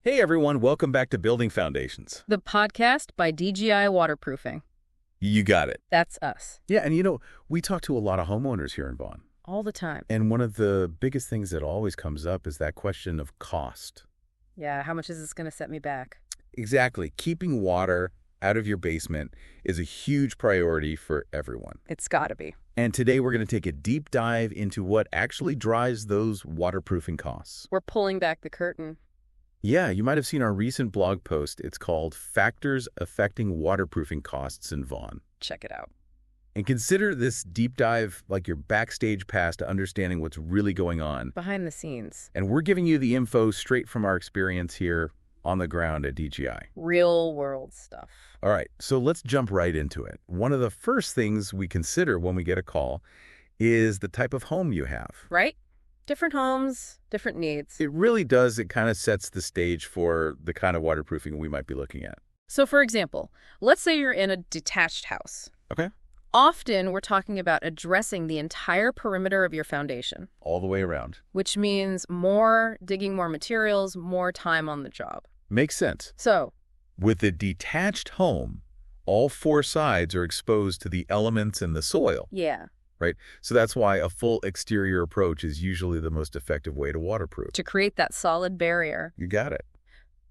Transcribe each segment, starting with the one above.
Hey everyone, welcome back to Building Foundations. The podcast by DGI Waterproofing. You got it. That's us. Yeah, and we talk to a lot of homeowners here in Vaughan. All the time. And one of the biggest things that always comes up is that question of cost. Yeah, how much is this going to set me back? Exactly. Keeping water out of your basement is a huge priority for everyone. It's got to be. And today we're going to take a deep dive into what actually drives those waterproofing costs. We're pulling back the curtain. Yeah, you might have seen our recent blog post. It's called Factors Affecting Waterproofing Costs in Vaughan. Check it out. And consider this deep dive like your backstage pass to understanding what's really going on. Behind the scenes. And we're giving you the info straight from our experience here on the ground at DGI. Real world stuff. All right, so let's jump right into it. One of the first things we consider when we get a call is the type of home you have. Right? Different homes, different needs. It really does. It kind of sets the stage for the kind of waterproofing we might be looking at. So for example, let's say you're in a detached house. Okay. Often we're talking about addressing the entire perimeter of your foundation. All the way around. Which means digging more materials, more time on the job. Makes sense. So, with a detached home, all four sides are exposed to the elements in the soil. yeah. Right? So that's why a full exterior approach is usually the most effective way to waterproof. To create that solid barrier. You got it.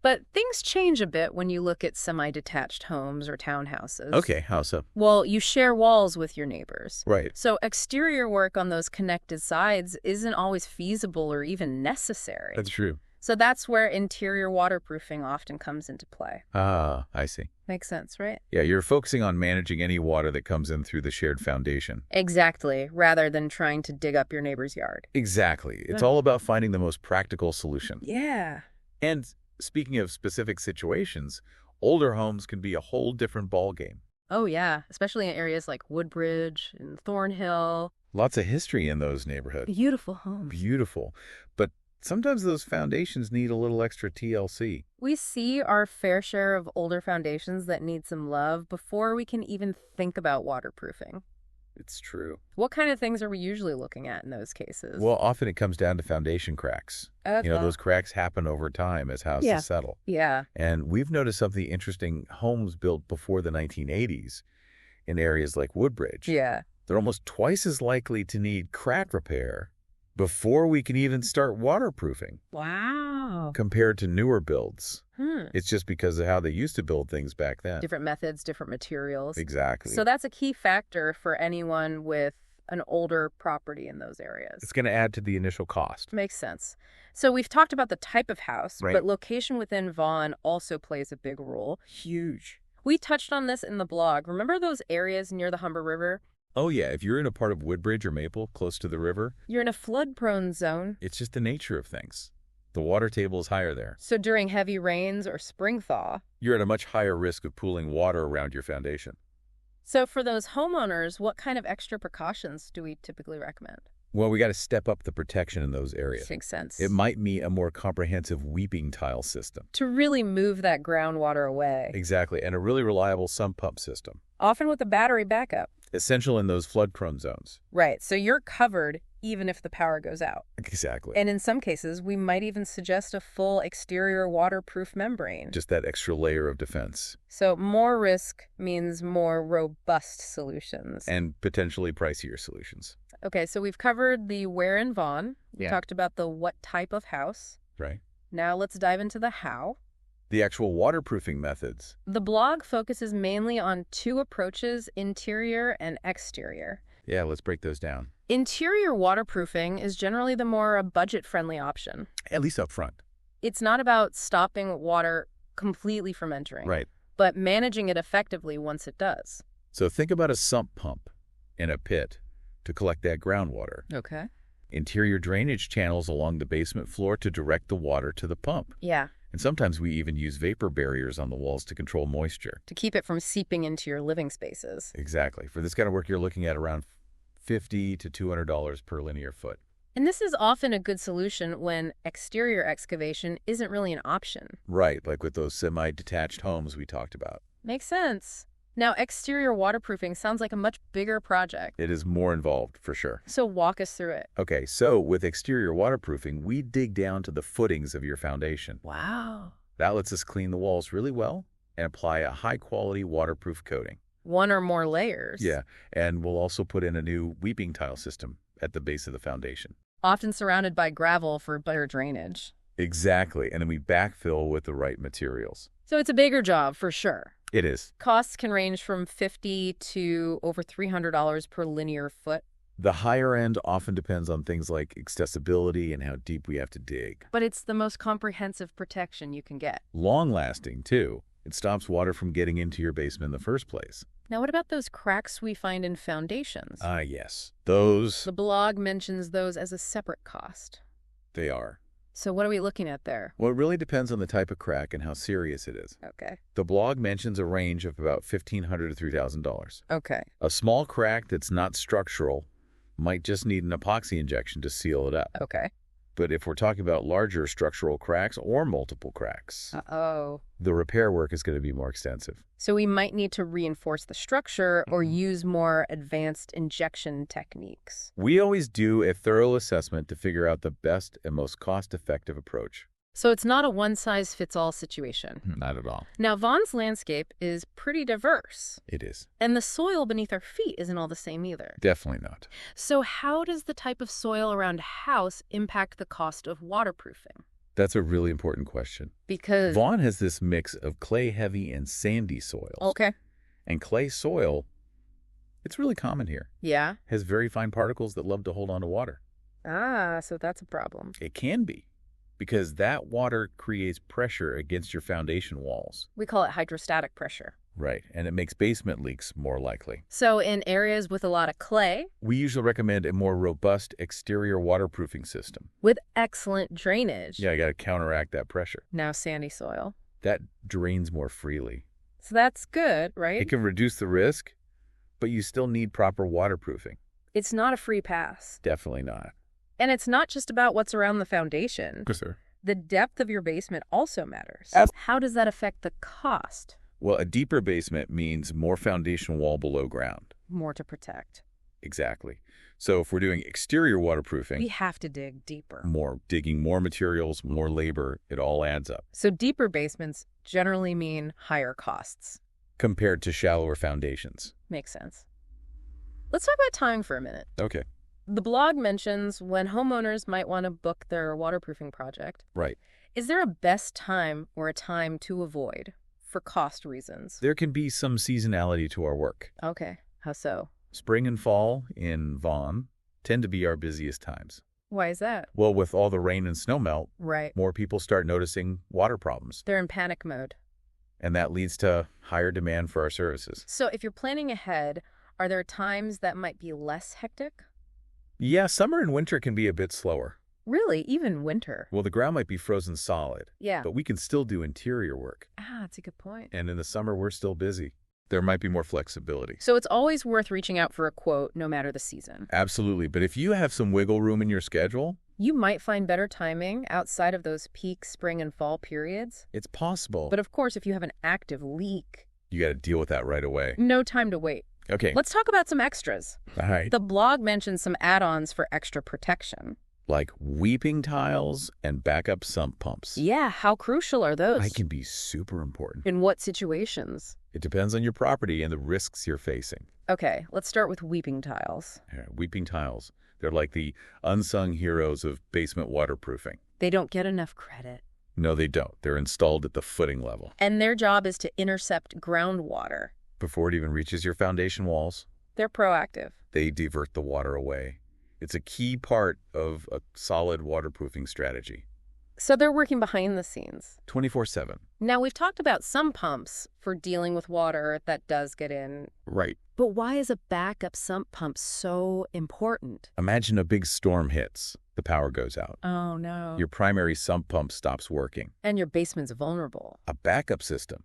But things change a bit when you look at semi-detached homes or townhouses. Okay, how so? Well, you share walls with your neighbors. Right. So exterior work on those connected sides isn't always feasible or even necessary. That's true. So that's where interior waterproofing often comes into play. Ah, I see. Makes sense, right? Yeah, you're focusing on managing any water that comes in through the shared foundation. Exactly, rather than trying to dig up your neighbor's yard. Exactly. It's all about finding the most practical solution. Yeah. And speaking of specific situations, older homes can be a whole different ballgame. Oh, yeah, especially in areas like Woodbridge and Thornhill. Lots of history in those neighborhoods. Beautiful homes. Beautiful. But sometimes those foundations need a little extra TLC. We see our fair share of older foundations that need some love before we can even think about waterproofing. It's true. What kind of things are we usually looking at in those cases? Well, often it comes down to foundation cracks. Okay. Those cracks happen over time as houses settle. Yeah. And we've noticed something interesting. Homes built before the 1980s in areas like Woodbridge. Yeah. They're almost twice as likely to need crack repair before we can even start waterproofing. Wow. Compared to newer builds. It's just because of how they used to build things back then. Different methods, different materials. Exactly. So that's a key factor for anyone with an older property in those areas. It's going to add to the initial cost. Makes sense. So we've talked about the type of house, Right. but location within Vaughan also plays a big role. Huge. We touched on this in the blog. Remember those areas near the Humber River? Oh, yeah. If you're in a part of Woodbridge or Maple close to the river, You're in a flood-prone zone. it's just the nature of things. The water table is higher there. So during heavy rains or spring thaw. You're at a much higher risk of pooling water around your foundation. So for those homeowners, what kind of extra precautions do we typically recommend? Well, we got to step up the protection in those areas. Makes sense. It might mean a more comprehensive weeping tile system. To really move that groundwater away. Exactly, and a really reliable sump pump system. Often with a battery backup. Essential in those flood-prone zones. Right, so you're covered even if the power goes out. Exactly. And in some cases, we might even suggest a full exterior waterproof membrane. Just that extra layer of defense. So more risk means more robust solutions. And potentially pricier solutions. Okay, so we've covered the where in Vaughan. We Yeah. talked about the what type of house. Right. Now let's dive into the how. The actual waterproofing methods. The blog focuses mainly on two approaches, interior and exterior. Yeah, let's break those down. Interior waterproofing is generally the more budget-friendly option. At least up front. It's not about stopping water completely from entering, Right. but managing it effectively once it does. So think about a sump pump in a pit to collect that groundwater. Okay. Interior drainage channels along the basement floor to direct the water to the pump. Yeah, And sometimes we even use vapor barriers on the walls to control moisture. to keep it from seeping into your living spaces. Exactly. For this kind of work, you're looking at around $50 to $200 per linear foot. And this is often a good solution when exterior excavation isn't really an option. Right, like with those semi-detached homes we talked about. Makes sense. Now, exterior waterproofing sounds like a much bigger project. It is more involved, for sure. So walk us through it. Okay, so with exterior waterproofing, we dig down to the footings of your foundation. Wow. That lets us clean the walls really well and apply a high-quality waterproof coating. One or more layers. Yeah, and we'll also put in a new weeping tile system at the base of the foundation. Often surrounded by gravel for better drainage. Exactly, and then we backfill with the right materials. So it's a bigger job, for sure. It is. Costs can range from $50 to over $300 per linear foot. The higher end often depends on things like accessibility and how deep we have to dig. But it's the most comprehensive protection you can get. Long-lasting, too. It stops water from getting into your basement in the first place. Now, what about those cracks we find in foundations? Yes. Those, The blog mentions those as a separate cost. they are. So what are we looking at there? Well, it really depends on the type of crack and how serious it is. Okay. The blog mentions a range of about $1,500 to $3,000. Okay. A small crack that's not structural might just need an epoxy injection to seal it up. Okay. But if we're talking about larger structural cracks or multiple cracks, Uh-oh. the repair work is going to be more extensive. So we might need to reinforce the structure or use more advanced injection techniques. We always do a thorough assessment to figure out the best and most cost-effective approach. So it's not a one-size-fits-all situation. Not at all. Now, Vaughan's landscape is pretty diverse, It is. and the soil beneath our feet isn't all the same either. Definitely not. So how does the type of soil around a house impact the cost of waterproofing? That's a really important question. Because... Vaughan has this mix of clay-heavy and sandy soils. Okay. And clay soil, it's really common here, Yeah? has very fine particles that love to hold on to water. Ah, so that's a problem. It can be, because that water creates pressure against your foundation walls. We call it hydrostatic pressure. Right, and it makes basement leaks more likely. So in areas with a lot of clay, We usually recommend a more robust exterior waterproofing system. with excellent drainage. Yeah, you got to counteract that pressure. Now sandy soil. That drains more freely. So that's good, right? It can reduce the risk, but you still need proper waterproofing. It's not a free pass. Definitely not. And it's not just about what's around the foundation. Yes, sir. The depth of your basement also matters. How does that affect the cost? Well, a deeper basement means more foundation wall below ground. More to protect. Exactly. So if we're doing exterior waterproofing, We have to dig deeper. more digging, more materials, more labor, it all adds up So deeper basements generally mean higher costs. compared to shallower foundations. Makes sense. Let's talk about time for a minute. Okay. The blog mentions when homeowners might want to book their waterproofing project. Right. Is there a best time or a time to avoid for cost reasons? There can be some seasonality to our work. Okay. How so? Spring and fall in Vaughan tend to be our busiest times. Why is that? Well, with all the rain and snow melt, Right. more people start noticing water problems, They're in panic mode. and that leads to higher demand for our services. So if you're planning ahead, are there times that might be less hectic? Yeah, summer and winter can be a bit slower. Really, even winter. Well, the ground might be frozen solid, Yeah. but we can still do interior work. Ah, that's a good point. And in the summer, we're still busy. There might be more flexibility. So it's always worth reaching out for a quote, no matter the season. Absolutely. But if you have some wiggle room in your schedule, You might find better timing outside of those peak spring and fall periods. it's possible. But of course, if you have an active leak, you got to deal with that right away. no time to wait. Okay. Let's talk about some extras. All right. The blog mentions some add-ons for extra protection. Like weeping tiles and backup sump pumps. Yeah, how crucial are those? I can be super important. In what situations? It depends on your property and the risks you're facing. Okay, let's start with weeping tiles. Yeah, weeping tiles. They're like the unsung heroes of basement waterproofing. They don't get enough credit. No, they don't. They're installed at the footing level. And their job is to intercept groundwater. Before it even reaches your foundation walls, They're proactive. they divert the water away. It's a key part of a solid waterproofing strategy. So they're working behind the scenes. 24/7. Now, we've talked about some pumps for dealing with water that does get in. Right. But why is a backup sump pump so important? Imagine a big storm hits. The power goes out. Oh, no. Your primary sump pump stops working. And your basement's vulnerable. A backup system,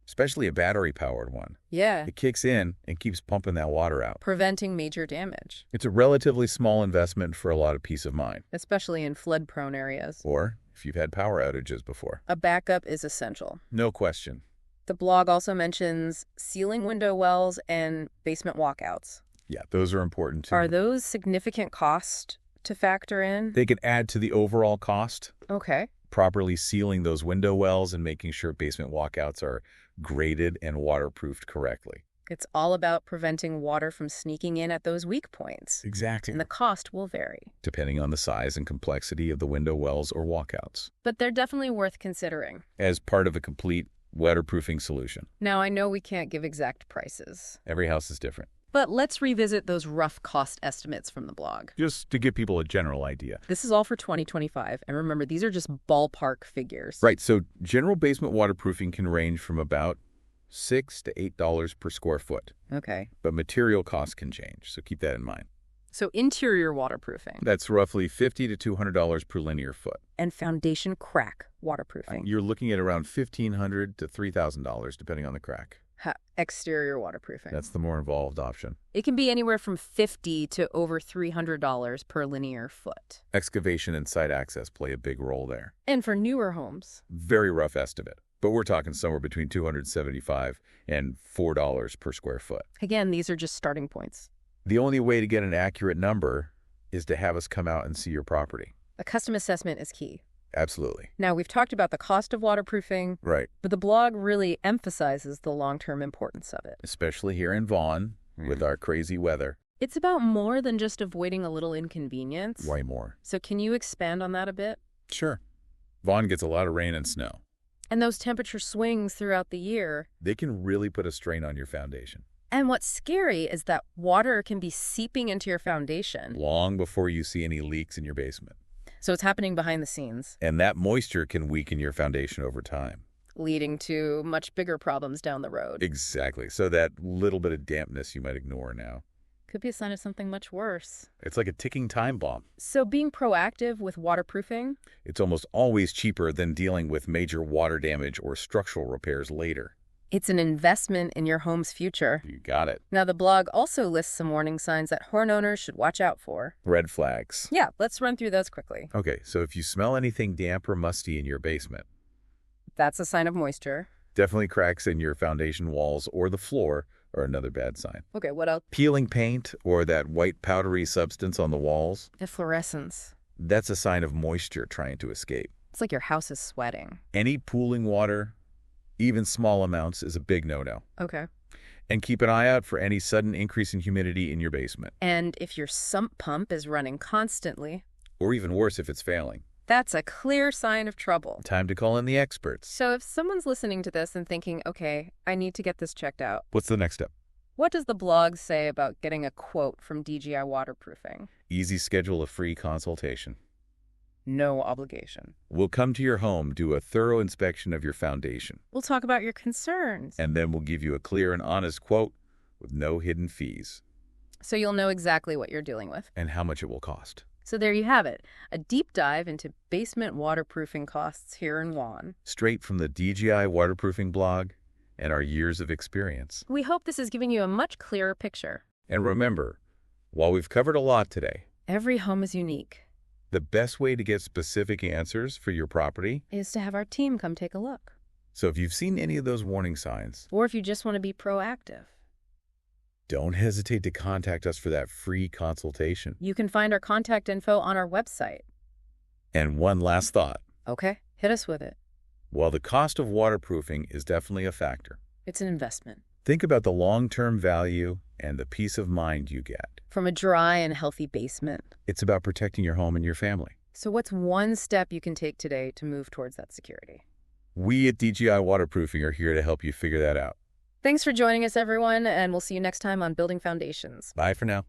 especially a battery-powered one, Yeah. it kicks in and keeps pumping that water out. Preventing major damage, It's a relatively small investment for a lot of peace of mind. especially in flood-prone areas. Or if you've had power outages before. A backup is essential. No question. The blog also mentions ceiling window wells and basement walkouts. Yeah, those are important too. Are those significant costs to factor in? They can add to the overall cost. Okay. Properly sealing those window wells and making sure basement walkouts are graded and waterproofed correctly. It's all about preventing water from sneaking in at those weak points. Exactly. And the cost will vary. Depending on the size and complexity of the window wells or walkouts. But they're definitely worth considering. As part of a complete waterproofing solution. Now, I know we can't give exact prices. Every house is different. But let's revisit those rough cost estimates from the blog. Just to give people a general idea. This is all for 2025. And remember, these are just ballpark figures. Right, so general basement waterproofing can range from about $6 to $8 per square foot. Okay. But material costs can change, so keep that in mind. So interior waterproofing. That's roughly $50 to $200 per linear foot. And foundation crack waterproofing. You're looking at around $1,500 to $3,000, depending on the crack. Exterior waterproofing. That's the more involved option. It can be anywhere from $50 to over $300 per linear foot. Excavation and site access play a big role there. And for newer homes. Very rough estimate, but we're talking somewhere between $275 and $4 per square foot. Again, these are just starting points. The only way to get an accurate number is to have us come out and see your property. A custom assessment is key. Absolutely. Now, we've talked about the cost of waterproofing, Right. but the blog really emphasizes the long-term importance of it. Especially here in Vaughan with our crazy weather. It's about more than just avoiding a little inconvenience. Way more. So can you expand on that a bit? Sure. Vaughan gets a lot of rain and snow. And those temperature swings throughout the year. They can really put a strain on your foundation. And what's scary is that water can be seeping into your foundation. Long before you see any leaks in your basement. So it's happening behind the scenes. And that moisture can weaken your foundation over time. Leading to much bigger problems down the road. Exactly. So that little bit of dampness you might ignore now. Could be a sign of something much worse. It's like a ticking time bomb. So being proactive with waterproofing? It's almost always cheaper than dealing with major water damage or structural repairs later. It's an investment in your home's future. You got it. Now, the blog also lists some warning signs that homeowners should watch out for. Red flags. Yeah, let's run through those quickly. Okay, so if you smell anything damp or musty in your basement, That's a sign of moisture. definitely cracks in your foundation walls or the floor are another bad sign. Okay, what else? Peeling paint or that white powdery substance on the walls, Efflorescence. that's a sign of moisture trying to escape. It's like your house is sweating. Any pooling water, even small amounts, is a big no-no. Okay. And keep an eye out for any sudden increase in humidity in your basement. And if your sump pump is running constantly, Or even worse if it's failing. that's a clear sign of trouble. Time to call in the experts. So if someone's listening to this and thinking, okay, I need to get this checked out, What's the next step? what does the blog say about getting a quote from DGI Waterproofing? Easy schedule a free consultation. No obligation. We'll come to your home, do a thorough inspection of your foundation, We'll talk about your concerns. and then we'll give you a clear and honest quote with no hidden fees So you'll know exactly what you're dealing with. and how much it will cost. So there you have it, a deep dive into basement waterproofing costs here in Vaughan. Straight from the DGI waterproofing blog and our years of experience. We hope this has given you a much clearer picture. And remember, while we've covered a lot today, Every home is unique. the best way to get specific answers for your property, Is to have our team come take a look. so if you've seen any of those warning signs, Or if you just want to be proactive. don't hesitate to contact us for that free consultation. You can find our contact info on our website. And one last thought. Okay, hit us with it. While the cost of waterproofing is definitely a factor, It's an investment. think about the long-term value and the peace of mind you get. From a dry and healthy basement. It's about protecting your home and your family. So what's one step you can take today to move towards that security? We at DGI Waterproofing are here to help you figure that out. Thanks for joining us, everyone, and we'll see you next time on Building Foundations. Bye for now.